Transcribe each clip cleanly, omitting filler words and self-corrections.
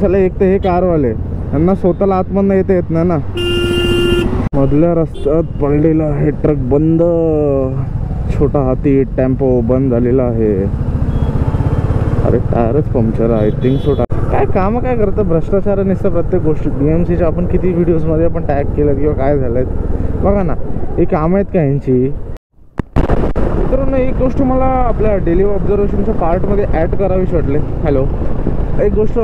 असाला एक तर हे कारवाले यांना स्वतःला आतमधनं येत नाही ना. मधल्या रस्त्यात पडलेला आहे ट्रक बंद, छोटा हाती टेम्पो बंद झालेला आहे. अरे टायरच पंक्चर आय थिंक सो. काय काम काय करतं भ्रष्टाचार नसतं प्रत्येक गोष्टी. BMCच्या आपण किती व्हिडिओजमध्ये आपण टॅग केलं किंवा काय झालं बघा ना, हे काम आहेत का यांची. मित्रांनो एक गोष्ट मला आपल्या डेली ऑब्झर्वेशनच्या पार्टमध्ये ॲड करावीशी वाटली. हॅलो, एक गोष्ट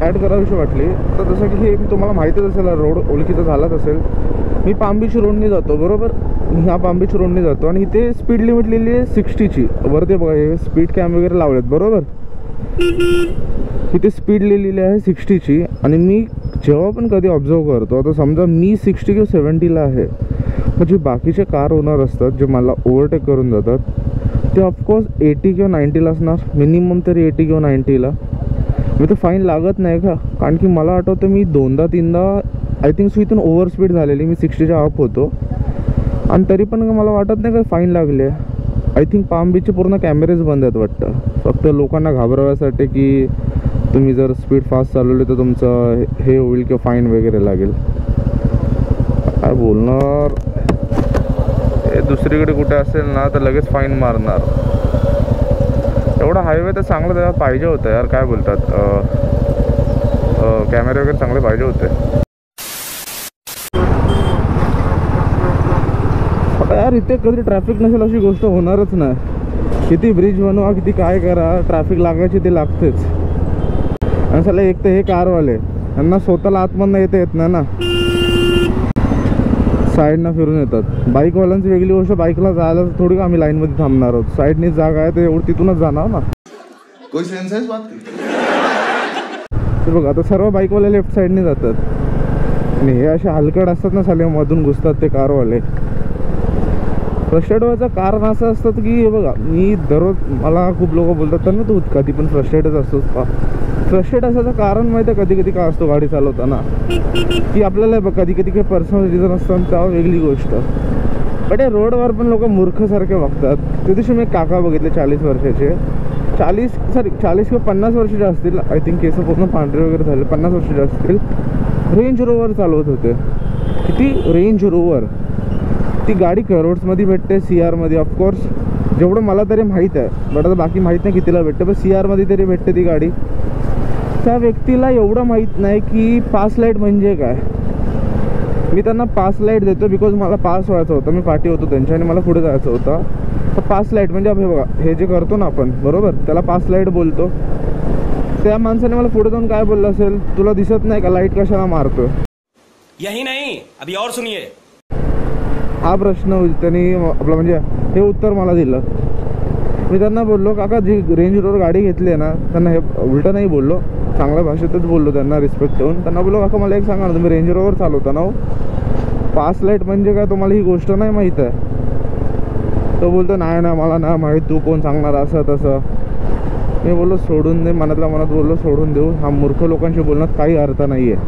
ॲड करावीशी वाटली. तर जसं की हे तुम्हाला माहितीच असेल, रोड ओळखीचा झालाच असेल. मी पाम बीच रोडनी जातो बरोबर. ह्या पाम बीच रोडनी जातो आणि इथे स्पीड लिमिट लिहिली आहे 60ची. वरती बघा हे स्पीड कॅम वगैरे लावलेत बरोबर. इथे स्पीड लिहिलेली आहे 60ची. आणि मी जेव्हा पण कधी ऑब्झर्व करतो, आता समजा मी 60 किंवा 70ला आहे, म्हणजे बाकीचे कार ओनर असतात जे मला ओव्हरटेक करून जातात, ते ऑफकोर्स 80 किंवा 90ला असणार, मिनिमम तरी 80 किंवा 90ला. मी तर फाईन लागत नाही का, कारण की मला आठवतं मी 2दा-3दा आय थिंक सो इथून ओव्हर स्पीड झालेली. मी 60च्या अप होतो आणि तरी पण मला वाटत नाही का फाईन लागली आहे. आय थिंक पाम बीचचे पूर्ण कॅमेरेज बंद आहेत वाटतं, फक्त लोकांना घाबरवण्यासाठी की तुम्ही जर स्पीड फास्ट चालवली तर तुमचं हे होईल किंवा फाईन वगैरे लागेल. काय बोलणार, हे दुसरीकडे कुठे असेल ना तर लगेच फाईन मारणार. एवढा हायवे तर चांगलं त्याला पाहिजे होतं यार. काय बोलतात, कॅमेरे वगैरे चांगले पाहिजे होते. आता यार इथे कधी ट्रॅफिक नसेल अशी गोष्ट होणारच नाही. किती ब्रिज बनवा, किती काय करा, ट्रॅफिक लागायची ते लागतेच. आणि साला एक तर हे कारवाले यांना स्वतःला आतमधनं येत नाही ना, साईडनं फिरून येतात. बाईकवाल्यांची वेगळी गोष्ट, बाईकला जायला थोडी आम्ही लाईनमध्ये थांबणार आहोत. साईडनीच जागा आहे तर एवढं तिथूनच जाणार ना. कोई सेन्स है इस बात की? ते बघा आता सर्व बाईकवाले लेफ्ट साईडने जातात आणि हे असे हलकट असतात ना साले, मधून घुसतात ते कारवाले. फ्रस्ट्रेट व्हायचं कारण असं असतं की हे बघा, मी दररोज मला खूप लोक बोलतात ना तू कधी पण फ्रस्ट्रेटच असतोस का. फ्रस्ट्रेट असायचं कारण माहिती आहे कधी कधी काय असतो गाडी चालवताना, की आपल्याला कधी कधी काही पर्सनल रिझन असतं तेव्हा वेगळी गोष्ट. बट हे रोडवर पण लोक मूर्खसारखे वागतात. त्या दिवशी मी काका बघितले 40 वर्षाचे, 40 किंवा 50 वर्षाचे असतील आय थिंक. केस पूर्ण पांढरे वगैरे झाले, 50 वर्षाचे असतील. रेंज रोवर चालवत होते. किती रेंज रोवर, ती गाडी करोड्समध्ये भेटते, CRमध्ये ऑफकोर्स जेवढं मला तरी माहीत आहे. बट आता बाकी माहीत नाही कितीला भेटते, पण CRमध्ये तरी भेटते ती गाडी. त्या व्यक्तीला एवढं माहीत नाही की पास लाईट म्हणजे काय. मी त्यांना पास लाईट देतो बिकॉज मला पास व्हायचं होतं, मी पाठी होतो त्यांच्या आणि मला पुढे जायचं होतं. तर पास लाईट म्हणजे हे बघा, हे जे करतो ना आपण बरोबर, त्याला पास लाईट बोलतो. त्या माणसाने मला पुढे जाऊन काय बोललं असेल, तुला दिसत नाही का लाईट कशाला मारतो. यही नहीं अभी और सुनिए. हा प्रश्न त्यांनी आपला म्हणजे हे उत्तर मला दिलं. मी त्यांना बोललो काका जी रेंज रोवर गाडी घेतली आहे ना, त्यांना हे उलटं नाही बोललो, चांगल्या भाषेतच बोललो त्यांना रिस्पेक्ट ठेवून. त्यांना बोललो काका मला एक सांगा ना, तुम्ही रेंज रोवर चालवता ना, पास लाईट म्हणजे काय तुम्हाला ही गोष्ट नाही माहीत आहे. तो बोलतो नाही ना मला नाही माहीत, तू कोण सांगणार असं तसं. मी बोललो सोडून दे, मनातल्या मनात बोललो सोडून देऊ, हा मूर्ख लोकांशी बोलण्यात काही अर्थ नाही आहे.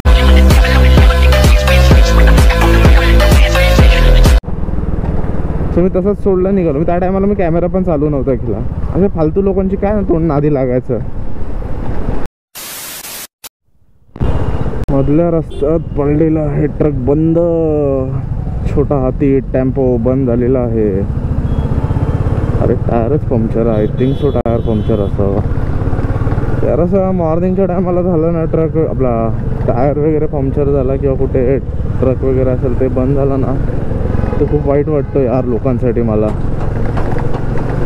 सो मी तसंच सोडलं, निघालो. मी त्या टायमाला मी कॅमेरा पण चालू नव्हता केला. असे फालतू लोकांची काय ना तोंड नादी लागायचं. मधल्या रस्त्यात पडलेला आहे ट्रक बंद, छोटा हाती टेम्पो बंद झालेला आहे. अरे टायरच puncture I think so, tyre puncture असावा. तर असं मॉर्निंगच्या टायमाला झालं ना, ट्रक आपला टायर वगैरे पंक्चर झाला किंवा कुठे ट्रक वगैरे असेल ते बंद झालं ना, तर खूप वाईट वाटतं यार लोकांसाठी. मला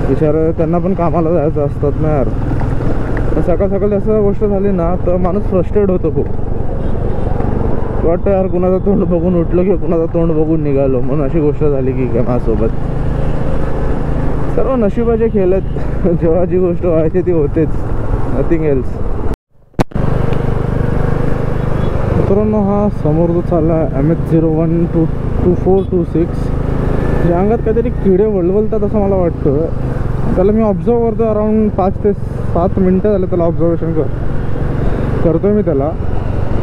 बिचारे त्यांना पण कामाला जायचं असतात ना यार. सकाळ सकाळी असं गोष्ट झाली ना तर माणूस फ्रस्ट्रेट होतो खूप. वाटतं यार कुणाचं तोंड बघून उठलो किंवा कुणाचं तोंड बघून निघालो, म्हणून अशी गोष्ट झाली की काय माझ्यासोबत. सर्व नशिबाचे खेळ आहेत. जेव्हा जी गोष्ट व्हायची ती होतेच, नथिंग एल्स. मित्रांनो हा समोर जो चालला MH012426, या अंगात काहीतरी किडे वळवलतात असं मला वाटतं. त्याला मी ऑब्झर्व करतो, अराऊंड 5 ते 7 मिनटं झाले त्याला ऑब्झर्वेशन करतोय मी त्याला.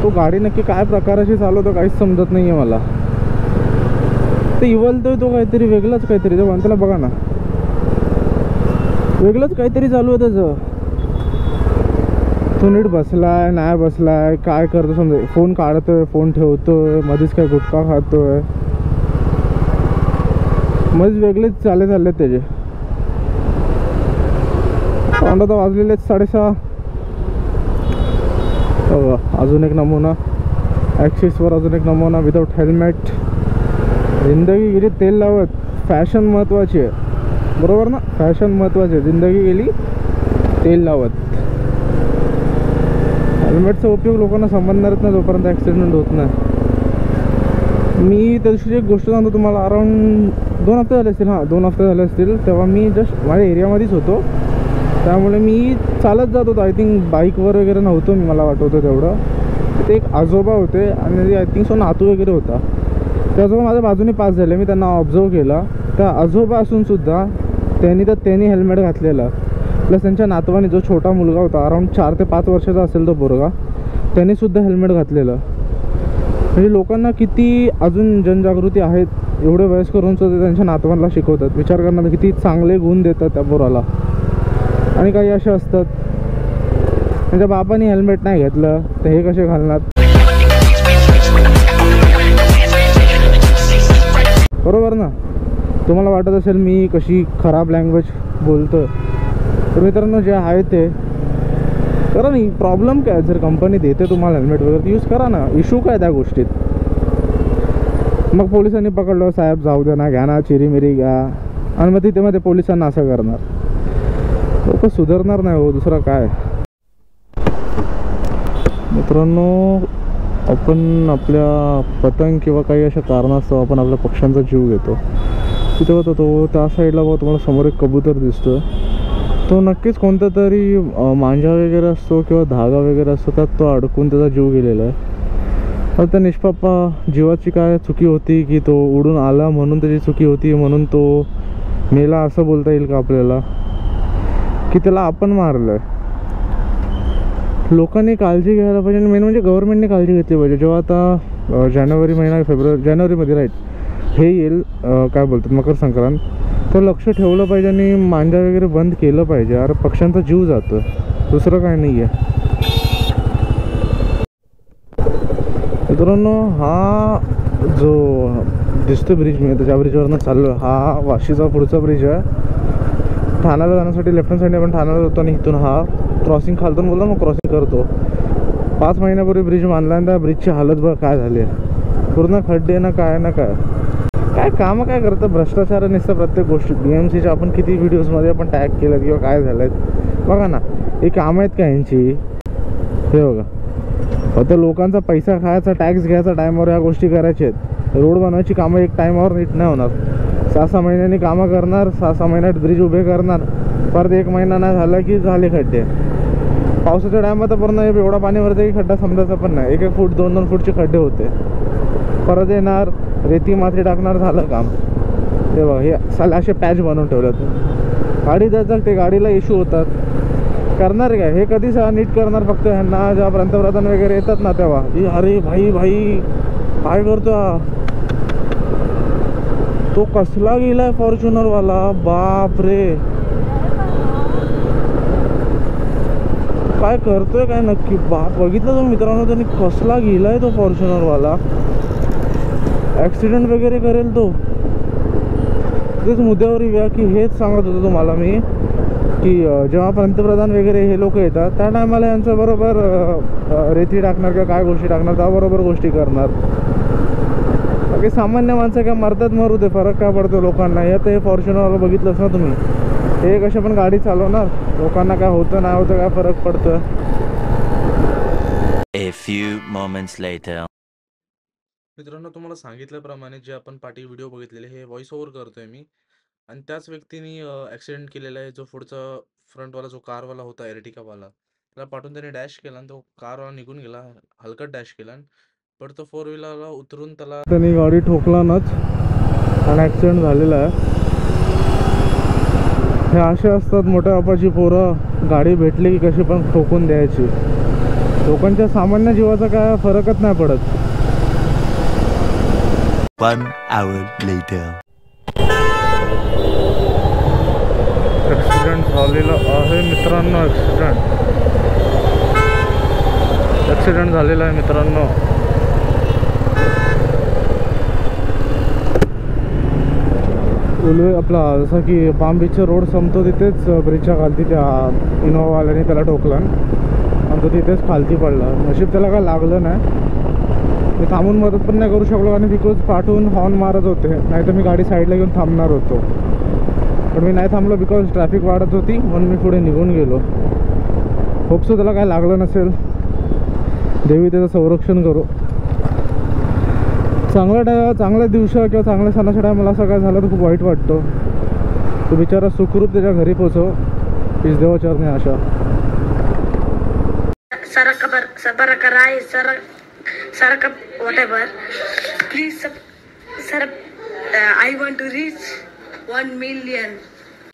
तो गाडी नक्की काय प्रकाराची चालवतो काहीच समजत नाही आहे मला. ते इवलतोय तो काहीतरी वेगळंच काहीतरी, तेव्हा त्याला बघा ना वेगळंच काहीतरी चालू आहे त्याचं. तो नीट बसलाय नाही बसलाय, काय करतो समजा, फोन काढतोय, फोन ठेवतोय, मध्येच काय गुटखा खातोय, मध्येच वेगळेच चालले त्याचे. आता वाजलेले 6:30. अजून एक नमुना ॲक्सिसवर, अजून एक नमुना विदाऊट हेल्मेट. जिंदगी गेली तेल लावत. फॅशन महत्त्वाची आहे, बरोबर ना? फॅशन महत्त्वाची आहे, जिंदगी गेली तेल लावत. हेल्मेटचा उपयोग लोकांना समजणारच नाही जोपर्यंत ॲक्सिडेंट होत नाही. मी त्या दिवशी एक गोष्ट सांगतो तुम्हाला. अराऊंड 2 हफ्ते झाले असतील, 2 हफ्ते झाले असतील. तेव्हा मी जस्ट माझ्या एरियामध्येच होतो, त्यामुळे मी चालत जात होतो. आय थिंक बाईकवर वगैरे नव्हतो मी, मला वाटवतं तेवढं. ते एक आजोबा होते आणि आय थिंक नातू वगैरे होता. ते आजोबा माझ्या बाजूने पास झाले. मी त्यांना ऑब्झर्व केला. त्या आजोबा असूनसुद्धा त्यांनी हेल्मेट घातलेलं. प्लस त्यांच्या नातवाने, जो छोटा मुलगा होता, अराऊंड 4 ते 5 वर्षाचा असेल तो पोरगा, त्यांनीसुद्धा हेल्मेट घातलेलं. म्हणजे लोकांना किती अजून जनजागृती आहेत. एवढे वयस्कर होऊन सुद्धा त्यांच्या नातवांना शिकवतात. विचार करणार किती चांगले गुण देतात त्या पोराला. आणि काही असे असतात, त्यांच्या बापाने हेल्मेट नाही घेतलं तर हे कसे घालणार, बरोबर ना? तुम्हाला वाटत असेल मी कशी खराब लँग्वेज बोलतो, तर मित्रांनो जे आहे ते करा नाही. प्रॉब्लेम काय, जर कंपनी देते तुम्हाला हेल्मेट वगैरे यूज करा ना. इश्यू काय त्या गोष्टीत? मग पोलिसांनी पकडलं, साहेब जाऊ द्या ना, घ्या ना, चिरीमिरी घ्या. आणि मग तिथे मध्ये पोलिसांना असं करणार. लोक सुधारणार नाही हो, दुसरं काय. मित्रांनो, आपण आपल्या पतंग किंवा काही अशा कारणास्तव आपण आपल्या पक्ष्यांचा जीव घेतो. तिथे होता तो त्या साईडला बघा, तुम्हाला समोर एक कबूतर दिसतो. तो नक्कीच कोणता तरी मांजा वगैरे असतो किंवा धागा वगैरे असतो, त्यात तो अडकून त्याचा जीव गेलेला आहे. तर त्या निष्पापा जीवाची काय चुकी होती की तो उडून आला म्हणून त्याची चुकी होती, म्हणून तो मेला असं बोलता येईल का आपल्याला? की त्याला आपण मारलं. लोकांनी काळजी घ्यायला पाहिजे. मेन म्हणजे गव्हर्नमेंटने काळजी घेतली पाहिजे. जेव्हा आता जानेवारीमध्ये राईट हे येईल, काय बोलतात, मकर संक्रांत, तर लक्ष ठेवलं पाहिजे आणि मांजा वगैरे बंद केलं पाहिजे. अरे पक्ष्यांचा जीव जातो, दुसरं काय नाही आहे. मित्रांनो, हा जो दिसतो ब्रिज, मी त्या ब्रिजवरनं चाललो, हा वाशीचा पुढचा ब्रिज आहे. ठाण्याला जाण्यासाठी लेफ्ट हँड साईडने आपण ठाण्याला जातो आणि इथून हा क्रॉसिंग खालतून बोलला मग क्रॉसिंग करतो. 5 महिन्यापूर्वी ब्रिज बांधला आणि त्या ब्रिजची हालत बघ काय झाली आहे. पूर्ण खड्डे ना काय ना काय कामं काय करतं, भ्रष्टाचार नसतं प्रत्येक गोष्टीत. BMCच्या आपण किती व्हिडिओजमध्ये आपण टॅग केलं किंवा काय झालं आहे बघा ना. हे कामं आहेत का यांची? हे बघा, फक्त लोकांचा पैसा खायचा, टॅक्स घ्यायचा, टायमावर या गोष्टी करायच्या आहेत. रोड बनवायची कामं एक टायमावर नीट नाही होणार. 6-6 महिन्यांनी कामं करणार, 6-6 महिन्यात ब्रिज उभे करणार, परत 1 महिना नाही झाला की झाले खड्डे. पावसाच्या टायमात पूर्ण एवढा पाणी वरती की खड्डा समजायचा पण नाही. 1-1 फूट 2-2 फूटचे खड्डे होते. परत येणार, रेती माती टाकणार, झालं काम. ते बघा, हे साले असे पॅच बनवून ठेवल्यात. गाडी जायचं ते गाडीला इश्यू होतात. करणार काय हे? कधी नीट करणार? फक्त ह्यांना जेव्हा पंतप्रधान वगैरे येतात ना तेव्हा, अरे भाई काय करतो हा? तो कसला गेलाय फॉर्च्युनरवाला, बाप रे, काय करतोय काय नक्की? बाप, बघितलं तुम्ही मित्रांनो, त्यांनी कसला गेलाय तो फॉर्च्युनरवाला. ॲक्सिडेंट वगैरे करेल तो. तेच मुद्द्यावर येऊया की हेच सांगत होतो तुम्हाला मी की जेव्हा पंतप्रधान वगैरे हे लोक येतात त्या टायमाला यांचं बरोबर रेती टाकणार किंवा काय गोष्टी टाकणार, त्याबरोबर गोष्टी करणार. बाकी सामान्य माणसं काय मरतात, मरू दे, फरक काय पडतो लोकांना? हे तर हे फॉर्च्युनरवाला बघितलंच ना तुम्ही, हे कसे पण गाडी चालवणार, लोकांना काय होतं नाही होतं काय फरक पडतं. A few moments later. मित्रांनो, तुम्हाला सांगितल्याप्रमाणे जे आपण पाठी व्हिडिओ बघितलेले हे व्हॉइस ओव्हर करतोय मी, आणि त्याच व्यक्तीने ॲक्सिडेंट केलेला आहे. जो पुढचा फ्रंटवाला जो कारवाला होता, एर्टिकावाला, त्याला पाठवून त्याने डॅश केला आणि तो कारवाला निघून गेला, हलकट डॅश केला. पण तो 4 व्हीलरला उतरून त्यांनी गाडी ठोकलानच आणि ॲक्सिडेंट झालेला आहे. हे असे असतात मोठ्या बापाची पोरं, गाडी भेटली की कशी पण ठोकून द्यायची. लोकांच्या सामान्य जीवाचा काय फरकच नाही पडत. 1 hour later. ॲक्सिडेंट झालेला आहे मित्रांनो, ॲक्सिडेंट. ॲक्सिडेंट झालेला आहे मित्रांनो. उलवे आपला जसं की पाम बीचचा रोड संपतो तिथेच ब्रिजच्या खालती त्या इनोवावाल्याने त्याला ठोकला आणि तो तिथेच खालती पडला. नशीब त्याला काय लागलं नाही. मी थांबून मदत पण नाही करू शकलो आणि बिकॉज पाठवून हॉर्न मारत होते, नाही तर मी गाडी साईडला घेऊन थांबणार होतो. पण मी नाही थांबलो बिकॉज ट्रॅफिक वाढत होती, म्हणून मी पुढे निघून गेलो. होपसो त्याला काय लागलं नसेल. देवी त्याचं संरक्षण करू. चांगल्या दिवसा किंवा चांगल्या सणाच्या टायमाला असं काय झालं तर खूप वाईट वाटतं. तो बिचारा सुखरूप त्याच्या घरी पोचव हीच देवाचरणी आशा. Saraka, whatever. Please, sir, I want to reach 1 million.